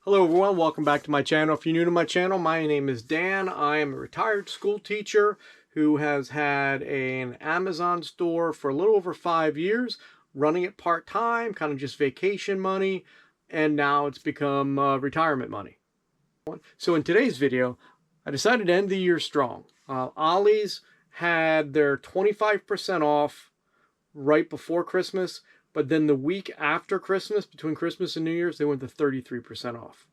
Hello everyone, welcome back to my channel. If you're new to my channel, my name is Dan. I am a retired school teacher who has had an Amazon store for a little over 5 years, running it part-time, kind of just vacation money, and now it's become retirement money. So in today's video, I decided to end the year strong. Ollie's had their 25% off right before Christmas, but then the week after Christmas, between Christmas and New Year's, they went to 33% off.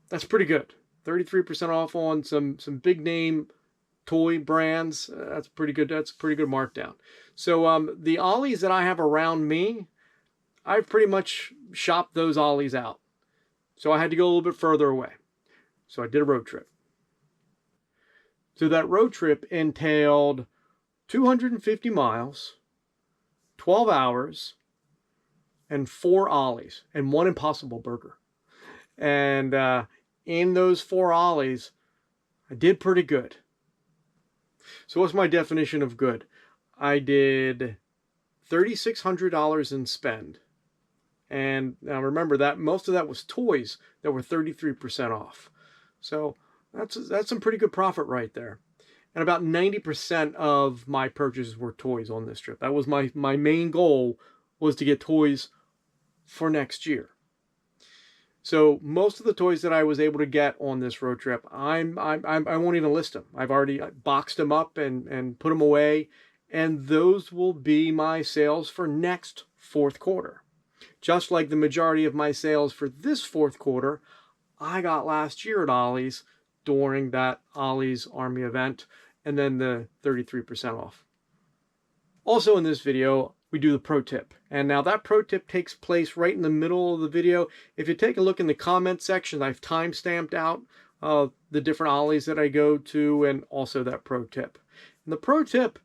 That's pretty good. 33% off on some big name toy brands. That's pretty good. That's a pretty good markdown. So the Ollies that I have around me, I've pretty much shopped those Ollies out. So I had to go a little bit further away. So I did a road trip. So that road trip entailed 250 miles, 12 hours, and 4 Ollies, and 1 Impossible Burger. And in those 4 Ollies, I did pretty good. So what's my definition of good? I did $3,600 in spend. And now remember that most of that was toys that were 33% off. So that's some pretty good profit right there. And about 90% of my purchases were toys on this trip. That was my main goal, was to get toys for next year. So most of the toys that I was able to get on this road trip, I won't even list them. I've already boxed them up and put them away, and those will be my sales for next fourth quarter. Just like the majority of my sales for this fourth quarter, I got last year at Ollie's during that Ollie's Army event, and then the 33% off. Also in this video, we do the pro tip. And now that pro tip takes place right in the middle of the video. If you take a look in the comment section, I've time-stamped out the different Ollies that I go to, and also that pro tip. And the pro tip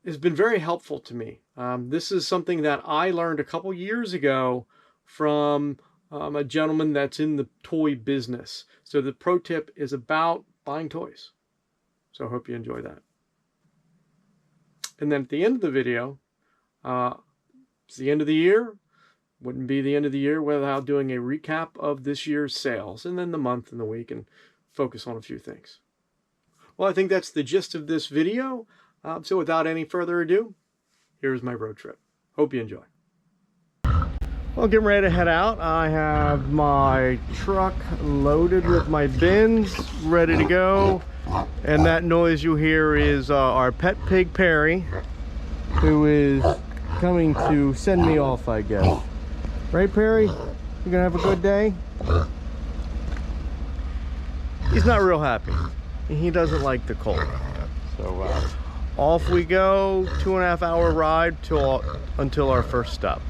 has been very helpful to me. This is something that I learned a couple years ago from a gentleman that's in the toy business. So the pro tip is about buying toys. So I hope you enjoy that. And then at the end of the video, it's the end of the year. Wouldn't be the end of the year without doing a recap of this year's sales, and then the month and the week, and focus on a few things. Well, I think that's the gist of this video. So without any further ado, here's my road trip. Hope you enjoy. Well, getting ready to head out. I have my truck loaded with my bins, ready to go. And that noise you hear is our pet pig, Perry, who is coming to send me off, I guess. Right, Perry? You gonna have a good day? He's not real happy. He doesn't like the cold. So off we go. 2.5 hour ride until our first stop.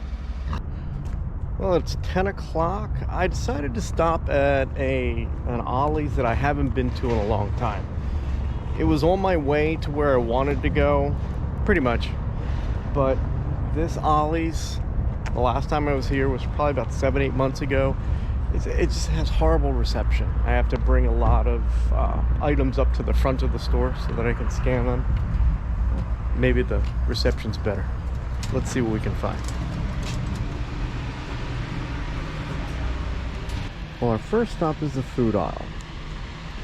Well, it's 10 o'clock. I decided to stop at an Ollie's that I haven't been to in a long time. It was on my way to where I wanted to go, pretty much. But this Ollie's, the last time I was here was probably about 7-8 months ago. It just has horrible reception. I have to bring a lot of items up to the front of the store so that I can scan them. Maybe the reception's better. Let's see what we can find. Well, our first stop is the food aisle,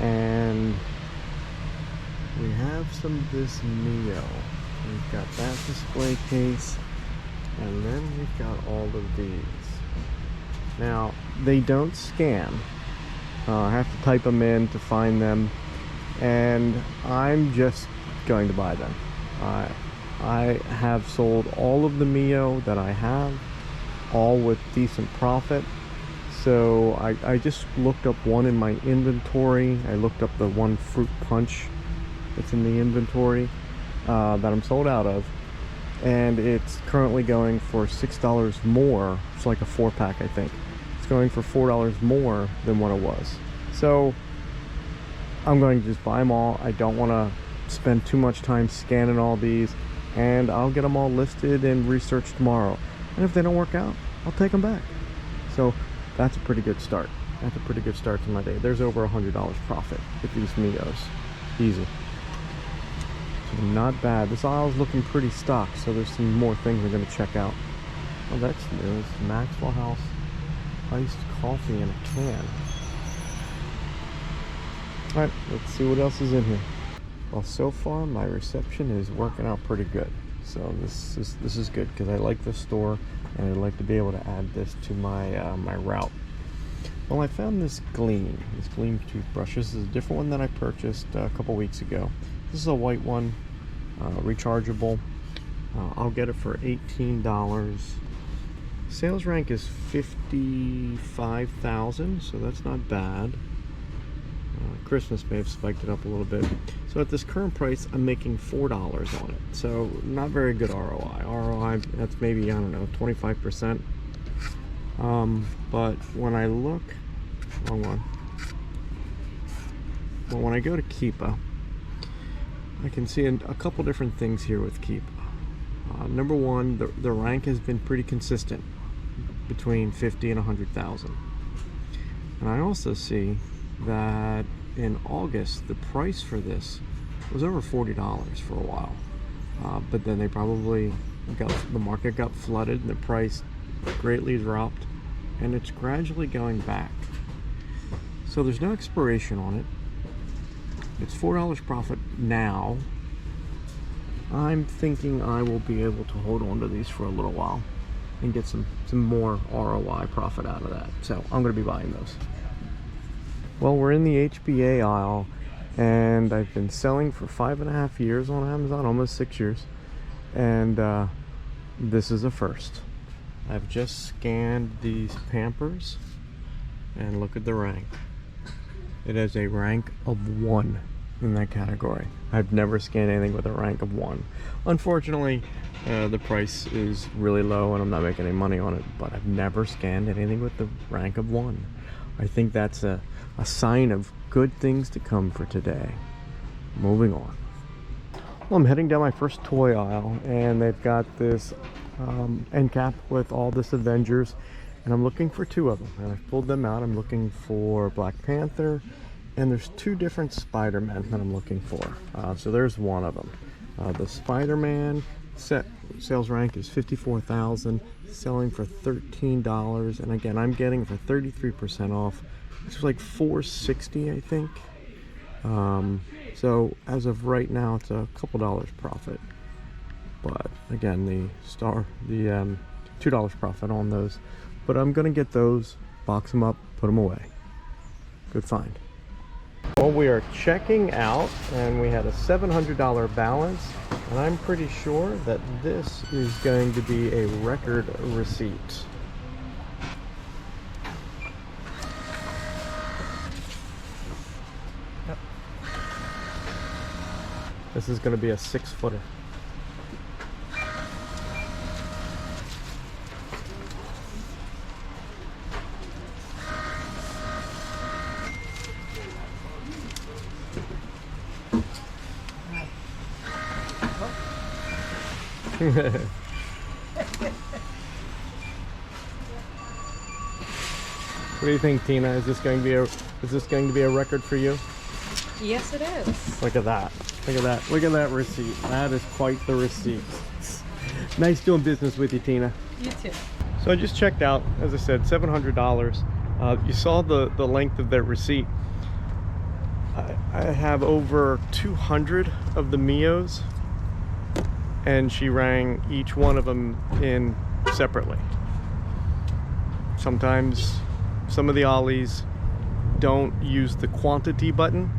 and we have some of this Mio. We've got that display case, and then we've got all of these. Now, they don't scan. I have to type them in to find them, and I'm just going to buy them. I have sold all of the Mio that I have, all with decent profit. So I just looked up one in my inventory. I looked up the one fruit punch that's in the inventory that I'm sold out of, and it's currently going for $6 more. It's like a 4-pack, I think. It's going for $4 more than what it was. So I'm going to just buy them all. I don't want to spend too much time scanning all these, and I'll get them all listed and researched tomorrow. And if they don't work out, I'll take them back. So that's a pretty good start. That's a pretty good start to my day. There's over $100 profit with these Mios. Easy. So not bad. This aisle's looking pretty stocked, so there's some more things I'm going to check out. Oh, that's new. It's Maxwell House iced coffee in a can. All right, let's see what else is in here. Well, so far my reception is working out pretty good. So this is good because I like this store and I'd like to be able to add this to my my route. Well, I found this Gleam toothbrush. This is a different one than I purchased a couple weeks ago. This is a white one, rechargeable. I'll get it for $18. Sales rank is 55,000, so that's not bad. Christmas may have spiked it up a little bit. So at this current price, I'm making $4 on it. So not very good ROI. ROI, that's maybe, I don't know, 25%. But when I look, wrong one. Well, when I go to Keepa, I can see a couple different things here with Keepa. Number one, the rank has been pretty consistent between 50 and 100,000. And I also see that in August, the price for this was over $40 for a while. But then they probably the market got flooded and the price greatly dropped, and it's gradually going back. So there's no expiration on it. It's $4 profit now. I'm thinking I will be able to hold on to these for a little while and get some more ROI profit out of that. So I'm going to be buying those. Well, we're in the HBA aisle, and I've been selling for 5.5 years on Amazon, almost 6 years, and this is a first. I've just scanned these Pampers, and look at the rank. It has a rank of 1 in that category. I've never scanned anything with a rank of 1. Unfortunately, the price is really low and I'm not making any money on it, but I've never scanned anything with the rank of 1. I think that's a sign of good things to come for today. Moving on. Well, I'm heading down my first toy aisle, and they've got this end cap with all this Avengers, and I'm looking for 2 of them, and I've pulled them out. I'm looking for Black Panther, and there's 2 different Spider-Men that I'm looking for. So there's one of them. The Spider-Man sales rank is 54,000, selling for $13, and again, I'm getting for 33% off. It's like $460, I think. So as of right now, it's a couple dollars profit. But again, the $2 profit on those. But I'm gonna get those, box them up, put them away. Good find. Well, we are checking out, and we had a $700 balance, and I'm pretty sure that this is going to be a record receipt. Yep. This is going to be a 6-footer. What do you think, Tina? Is this going to be a record for you? Yes, it is. Look at that. Look at that. Look at that receipt. That is quite the receipt. Nice doing business with you, Tina. You too. So I just checked out, as I said, $700. You saw the length of that receipt. I have over 200 of the Mios, and she rang each one of them in separately. Sometimes some of the Ollies don't use the quantity button.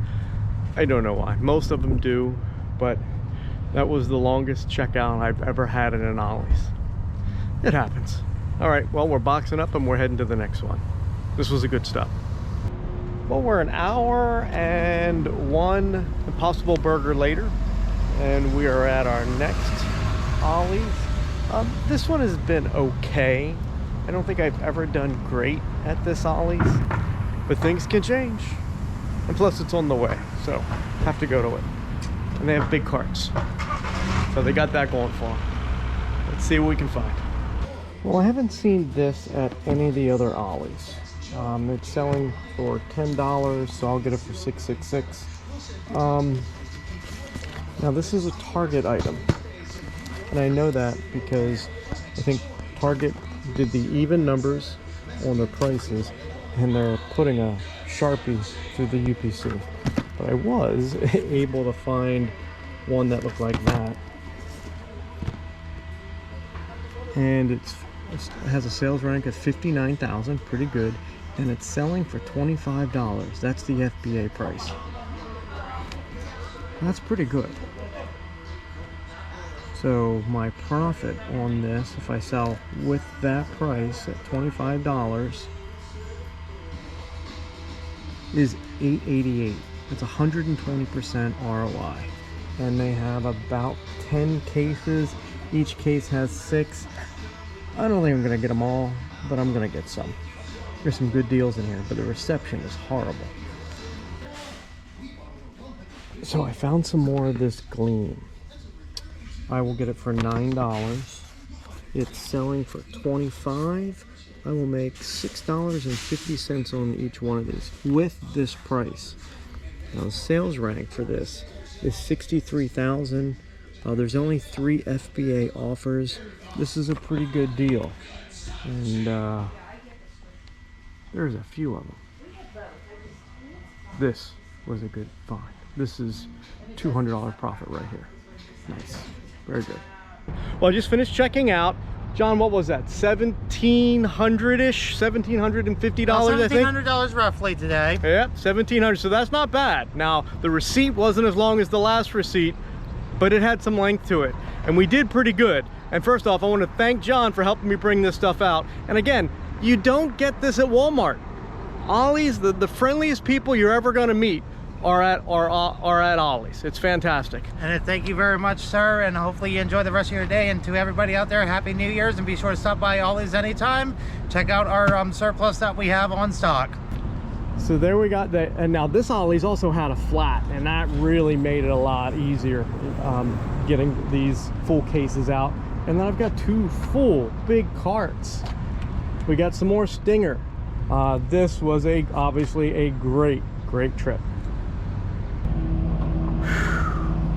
I don't know why. Most of them do, but that was the longest checkout I've ever had in an Ollie's. It happens. All right, well, we're boxing up and we're heading to the next one. This was a good stop. Well, we're an hour and 1 Impossible Burger later, and we are at our next Ollie's. This one has been okay. I don't think I've ever done great at this Ollie's, but things can change. And plus it's on the way, so have to go to it. And they have big carts, so they got that going for them. Let's see what we can find. Well, I haven't seen this at any of the other Ollie's. It's selling for $10, so I'll get it for $6.66. Now this is a Target item, and I know that because I think Target did the even numbers on their prices, and they're putting a Sharpie through the UPC. but I was able to find one that looked like that. And it has a sales rank of 59,000, pretty good, and it's selling for $25. That's the FBA price. That's pretty good. So my profit on this, if I sell with that price at $25, is $888. It's 120% ROI. And they have about 10 cases. Each case has 6. I don't think I'm gonna get them all, but I'm gonna get some. There's some good deals in here, but the reception is horrible. So I found some more of this Gleam. I will get it for $9. It's selling for $25. I will make $6.50 on each one of these with this price. Now the sales rank for this is 63,000. There's only 3 FBA offers. This is a pretty good deal, and there's a few of them. This was a good find. This is $200 profit right here. Nice, very good. Well, I just finished checking out. John, what was that? $1,700-ish, $1,750, I think. $1,700 roughly today. Yeah, $1,700. So that's not bad. Now the receipt wasn't as long as the last receipt, but it had some length to it, and we did pretty good. And first off, I want to thank John for helping me bring this stuff out. And again, you don't get this at Walmart. Ollie's, the friendliest people you're ever going to meet are at Ollie's. It's fantastic. And thank you very much, sir, and hopefully you enjoy the rest of your day. And to everybody out there, Happy New Year's, and be sure to stop by Ollie's anytime. Check out our surplus that we have on stock. So there we got that. And now this Ollie's also had a flat, and that really made it a lot easier getting these full cases out. And then I've got 2 full big carts. We got some more Stinger. This was obviously a great trip.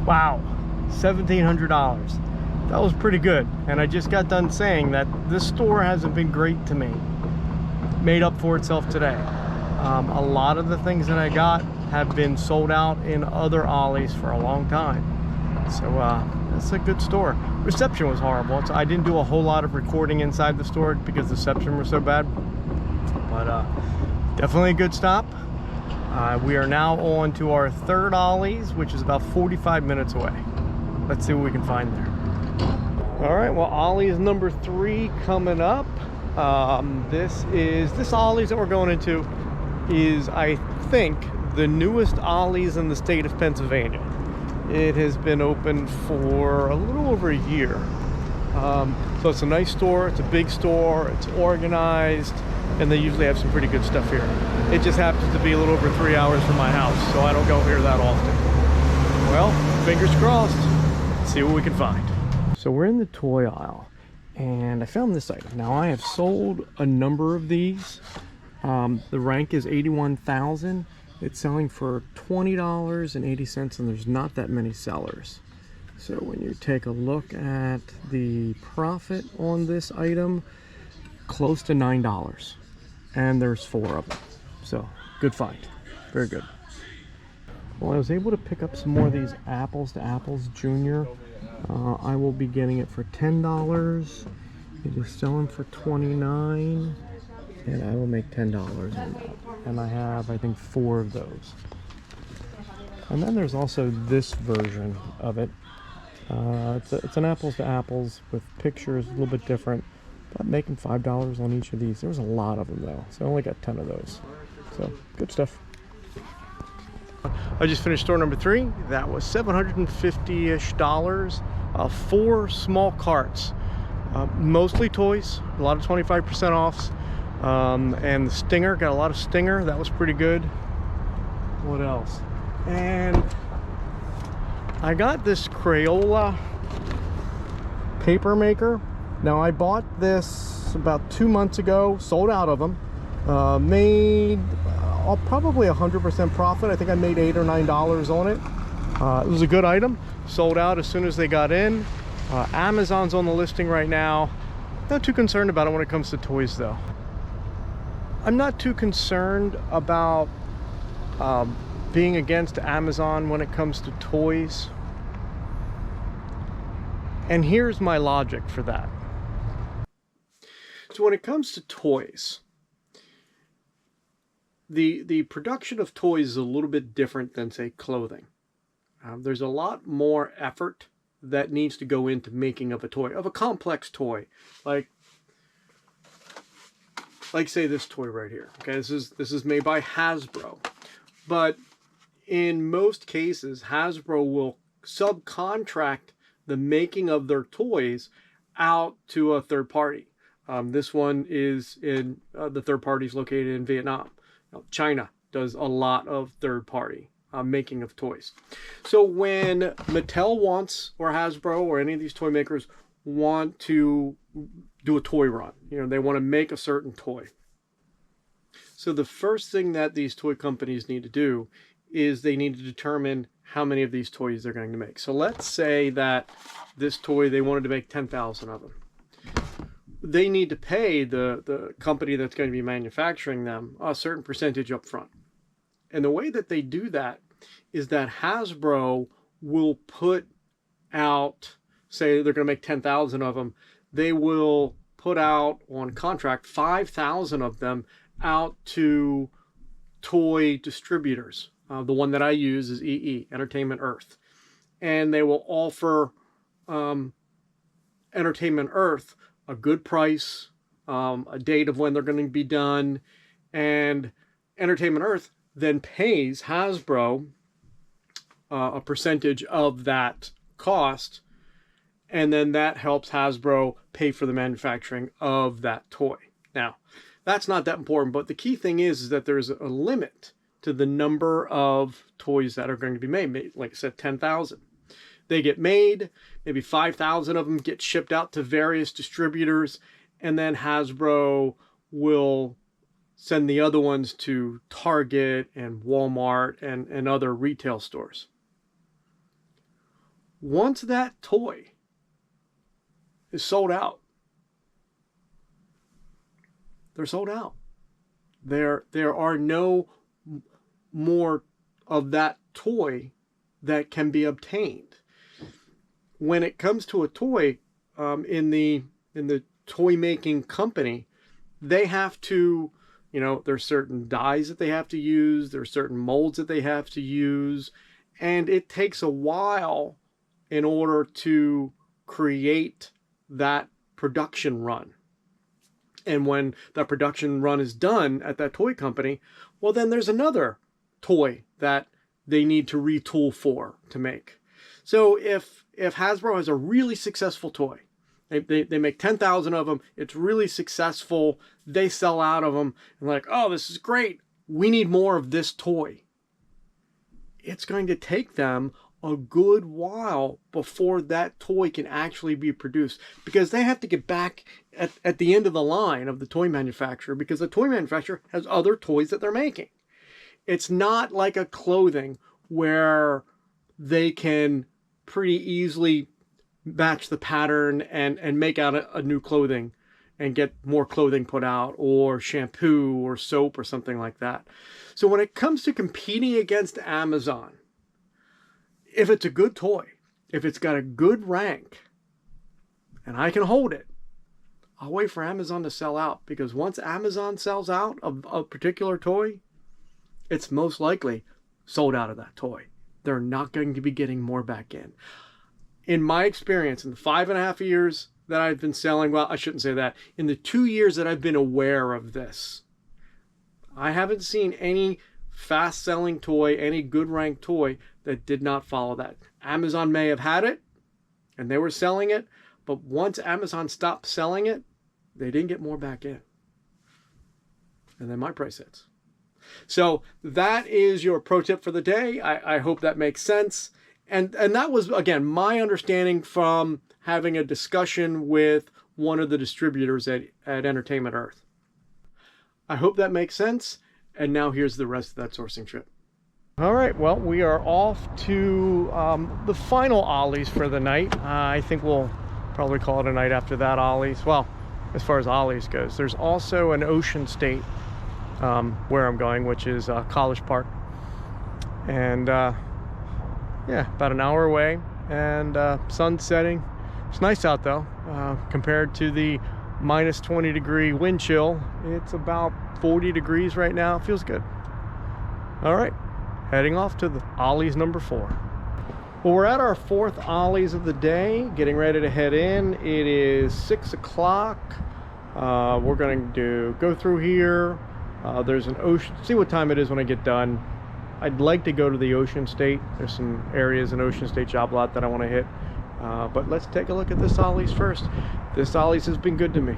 Wow, $1,700. That was pretty good. And I just got done saying that this store hasn't been great to me. Made up for itself today. A lot of the things that I got have been sold out in other Ollie's for a long time. So that's a good store. Reception was horrible. So I didn't do a whole lot of recording inside the store because the reception was so bad. But definitely a good stop. We are now on to our 3rd Ollie's, which is about 45 minutes away. Let's see what we can find there. All right, well, Ollie's number 3 coming up. This Ollie's that we're going into is, I think, the newest Ollie's in the state of Pennsylvania. It has been open for a little over a year. So it's a nice store, it's a big store, it's organized, and they usually have some pretty good stuff here. It just happens to be a little over 3 hours from my house, so I don't go here that often. Well, fingers crossed. Let's see what we can find. So we're in the toy aisle, and I found this item. Now I have sold a number of these. The rank is 81,000. It's selling for $20.80, and there's not that many sellers. So when you take a look at the profit on this item, close to $9, and there's 4 of them. So good find, very good. Well, I was able to pick up some more of these Apples to Apples Junior. I will be getting it for $10. It is selling for $29, and I will make $10 on that. And I have, I think, 4 of those. And then there's also this version of it. It's an Apples to Apples with pictures, a little bit different, but making $5 on each of these. There was a lot of them though, so I only got 10 of those. So good stuff. I just finished store number 3. That was $750-ish. 4 small carts, mostly toys, a lot of 25% offs, and the Stinger, got a lot of Stinger. That was pretty good. What else? And I got this Crayola paper maker. Now I bought this about 2 months ago, sold out of them, made probably 100% profit. I think I made $8 or $9 on it. It was a good item, sold out as soon as they got in. Amazon's on the listing right now. Not too concerned about it when it comes to toys though. I'm not too concerned about being against Amazon when it comes to toys. And here's my logic for that. So when it comes to toys, the production of toys is a little bit different than, say, clothing. There's a lot more effort that needs to go into making of a toy, of a complex toy, like say this toy right here. Okay, this is made by Hasbro, but in most cases, Hasbro will subcontract the making of their toys out to a third party. This one is in the third party is located in Vietnam. Now, China does a lot of third party making of toys. So when Mattel wants, or Hasbro, or any of these toy makers want to do a toy run, they want to make a certain toy. So the first thing that these toy companies need to do is they need to determine how many of these toys they're going to make. So let's say that this toy, they wanted to make 10,000 of them. They need to pay the company that's going to be manufacturing them a certain percentage up front. And the way that they do that is that Hasbro will put out, say they're going to make 10,000 of them, they will put out on contract 5,000 of them out to toy distributors. The one that I use is EE, Entertainment Earth. And they will offer Entertainment Earth a good price, a date of when they're going to be done, and Entertainment Earth then pays Hasbro a percentage of that cost, and then that helps Hasbro pay for the manufacturing of that toy. Now, that's not that important, but the key thing is that there's a limit to the number of toys that are going to be made. Like I said, 10,000. They get made, maybe 5,000 of them get shipped out to various distributors, and then Hasbro will send the other ones to Target and Walmart and other retail stores. Once that toy is sold out, they're sold out. There are no more of that toy that can be obtained. When it comes to a toy, in the toy making company, they have to, there's certain dyes that they have to use, there's certain molds that they have to use, and it takes a while in order to create that production run. And when that production run is done at that toy company, well, then there's another toy that they need to retool to make. So if Hasbro has a really successful toy, they make 10,000 of them, it's really successful, they sell out of them, and like, oh, this is great, we need more of this toy. It's going to take them a good while before that toy can actually be produced, because they have to get back at the end of the line of the toy manufacturer, because the toy manufacturer has other toys that they're making. It's not like a clothing where they can pretty easily match the pattern and make out a new clothing and get more clothing put out, or shampoo or soap or something like that. So when it comes to competing against Amazon, if it's a good toy, if it's got a good rank, and I can hold it, I'll wait for Amazon to sell out, because once Amazon sells out of a particular toy, it's most likely sold out of that toy. They're not going to be getting more back in. In my experience, in the 5.5 years that I've been selling, well, I shouldn't say that, in the 2 years that I've been aware of this, I haven't seen any fast-selling toy, any good-ranked toy that did not follow that. Amazon may have had it, and they were selling it, but once Amazon stopped selling it, they didn't get more back in. And then my price hits. So that is your pro tip for the day. I hope that makes sense. And that was, again, my understanding from having a discussion with one of the distributors at Entertainment Earth. I hope that makes sense. And now here's the rest of that sourcing trip. All right, well, we are off to the final Ollie's for the night. I think we'll probably call it a night after that Ollie's. Well, as far as Ollie's goes, there's also an Ocean State where I'm going, which is College Park. And yeah, about an hour away, and sun setting. It's nice out though, compared to the minus 20 degree wind chill. It's about 40 degrees right now. Feels good. All right, heading off to the Ollie's number 4. Well, we're at our 4th Ollie's of the day, getting ready to head in. It is 6 o'clock. We're going to go through here. There's an ocean, see what time it is when I get done. I'd like to go to the Ocean State. There's some areas in Ocean State job lot that I want to hit. But let's take a look at this Ollie's first. This Ollie's has been good to me.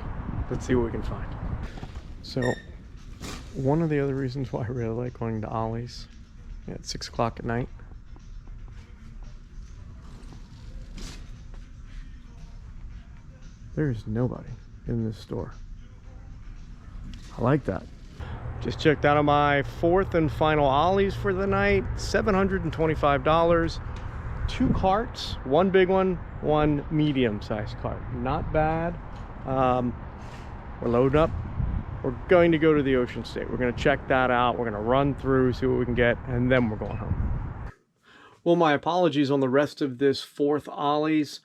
Let's see what we can find. So, one of the other reasons why I really like going to Ollie's at 6 o'clock at night, there's nobody in this store. I like that. Just checked out of my 4th and final Ollie's for the night. $725. 2 carts, one big one, one medium-sized cart. Not bad. We're loading up. We're going to go to the Ocean State. We're going to check that out. We're going to run through, see what we can get, and then we're going home. Well, my apologies on the rest of this 4th Ollie's.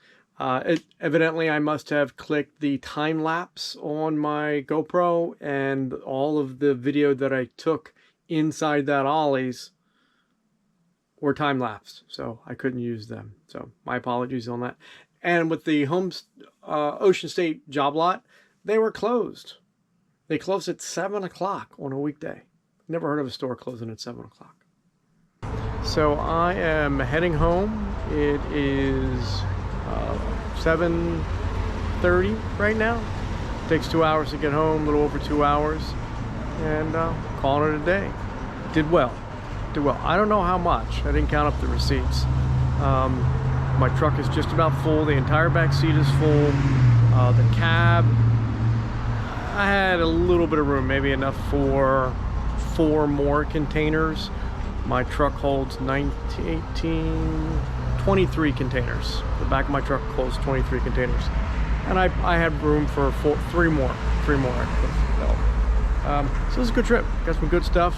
Evidently, I must have clicked the time lapse on my GoPro, and all of the video that I took inside that Ollie's were time lapsed, so I couldn't use them. So my apologies on that. And with the Ocean State job lot, they were closed. They closed at 7 o'clock on a weekday. Never heard of a store closing at 7 o'clock. So I am heading home. It is 7:30 right now. Takes 2 hours to get home, a little over 2 hours, and calling it a day. Did well. I don't know how much. I didn't count up the receipts. My truck is just about full. The entire back seat is full. The cab, I had a little bit of room, maybe enough for 4 more containers. My truck holds 23 containers. The back of my truck holds 23 containers. And I had room for 3 more. So it was a good trip. Got some good stuff.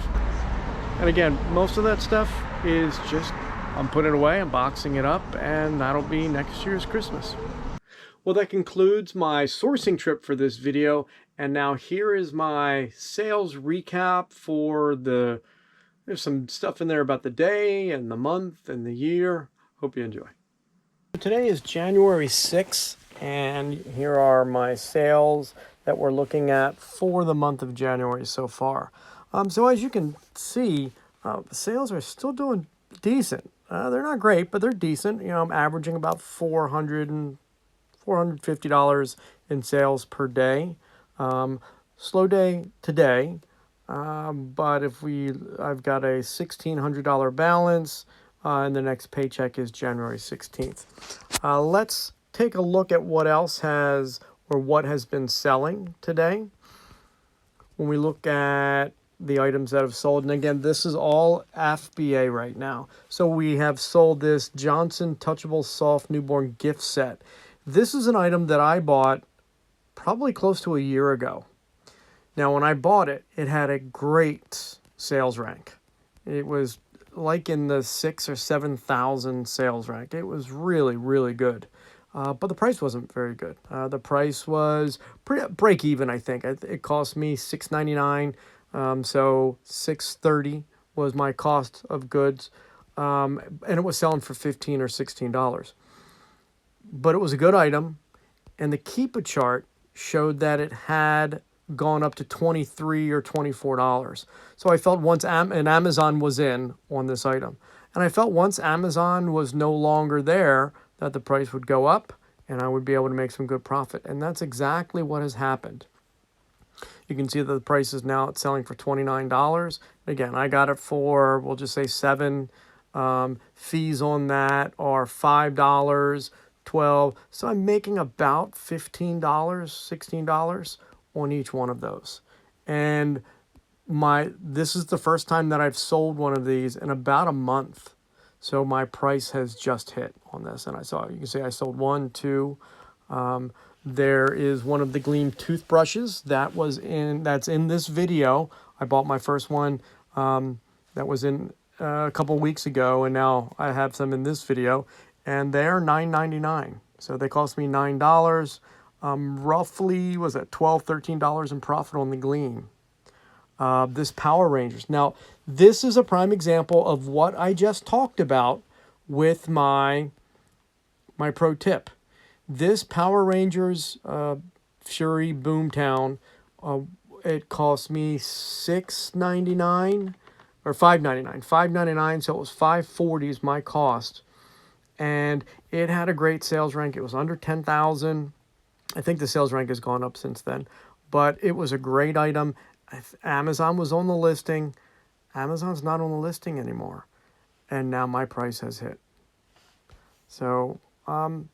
And again, most of that stuff is just, I'm putting it away, I'm boxing it up, and that'll be next year's Christmas. Well, that concludes my sourcing trip for this video. And now here is my sales recap for there's some stuff in there about the day and the month and the year. Hope you enjoy. Today is January 6th, and here are my sales that we're looking at for the month of January so far. So as you can see, the sales are still doing decent. They're not great, but they're decent. You know, I'm averaging about $450 in sales per day. Slow day today, but I've got a $1,600 balance, and the next paycheck is January 16th. Let's take a look at what else what has been selling today. When we look at the items that have sold, and again, this is all FBA right now. So we have sold this Johnson Touchable Soft Newborn gift set. This is an item that I bought probably close to a year ago. Now, when I bought it, it had a great sales rank. It was like in the 6,000 or 7,000 sales rank. It was really, really good. But the price wasn't very good. The price was break even, I think. It cost me $6.99. So $6.30 was my cost of goods. And it was selling for $15 or $16. But it was a good item. And the Keepa chart showed that it had gone up to $23 or $24. So I felt once Amazon was in on this item, and I felt once Amazon was no longer there, that the price would go up and I would be able to make some good profit. And that's exactly what has happened. You can see that the price is now selling for $29. Again, I got it for, we'll just say $7. Fees on that are $5, $12. So I'm making about $15, $16 on each one of those. And this is the first time that I've sold one of these in about a month. So my price has just hit on this. And you can see I sold 1, 2. There is one of the Gleam toothbrushes that's in this video. I bought my first one that was in a couple weeks ago, and now I have some in this video, and they're $9.99. So they cost me $9. Roughly, was it $12, $13 in profit on the Gleam. This Power Rangers. Now, this is a prime example of what I just talked about with my pro tip. This Power Rangers Fury Boomtown, it cost me $6.99 or $5.99. $5.99, so it was $5.40 is my cost. And it had a great sales rank. It was under 10,000. I think the sales rank has gone up since then. But it was a great item. Amazon was on the listing. Amazon's not on the listing anymore. And now my price has hit. So, and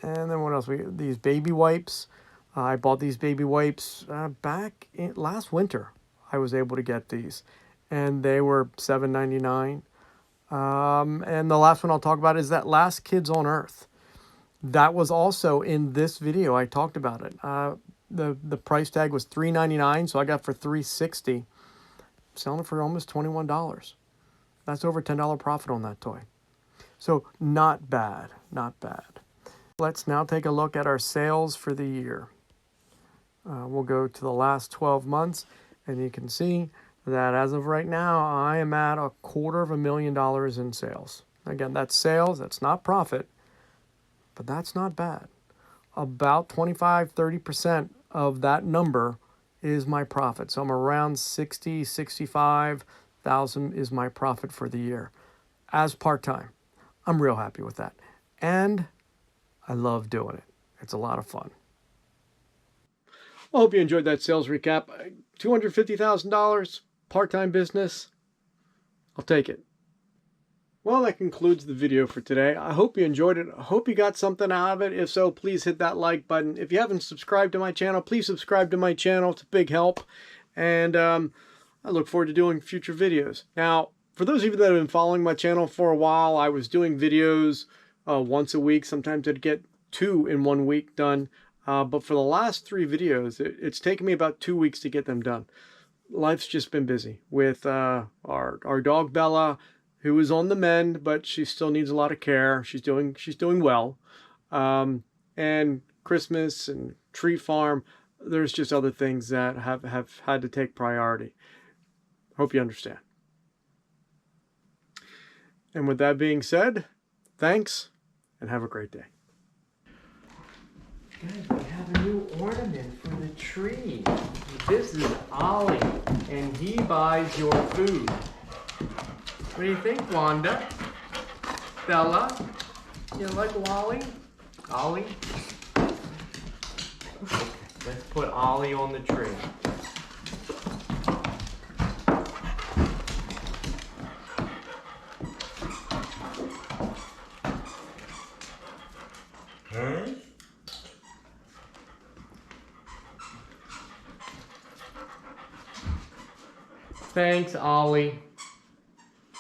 then what else? These baby wipes. I bought these baby wipes back last winter. I was able to get these. And they were $7.99. And the last one I'll talk about is that Last Kids on Earth. That was also in this video. I talked about it. The price tag was $3.99, so I got for $3.60. Selling it for almost $21. That's over $10 profit on that toy. So not bad, not bad. Let's now take a look at our sales for the year. We'll go to the last 12 months, and you can see that as of right now, I am at $250,000 in sales. Again, that's sales, that's not profit, but that's not bad. About 25-30% of that number is my profit. So I'm around 65,000 is my profit for the year as part-time. I'm real happy with that. And I love doing it. It's a lot of fun. I hope you enjoyed that sales recap. $250,000, part-time business. I'll take it. Well, that concludes the video for today. I hope you enjoyed it. I hope you got something out of it. If so, please hit that like button. If you haven't subscribed to my channel, please subscribe to my channel. It's a big help. And I look forward to doing future videos. Now, for those of you that have been following my channel for a while, I was doing videos once a week. Sometimes I'd get 2 in 1 week done. But for the last 3 videos, it's taken me about 2 weeks to get them done. Life's just been busy with our dog Bella, who is on the mend, but she still needs a lot of care. She's doing well. And Christmas and tree farm, there's just other things that have had to take priority. Hope you understand. And with that being said, thanks and have a great day. Guys, we have a new ornament for the tree. This is Ollie, and he buys your food. What do you think, Wanda? Bella? You like Wally? Ollie? Okay, let's put Ollie on the tree. Huh? Thanks, Ollie.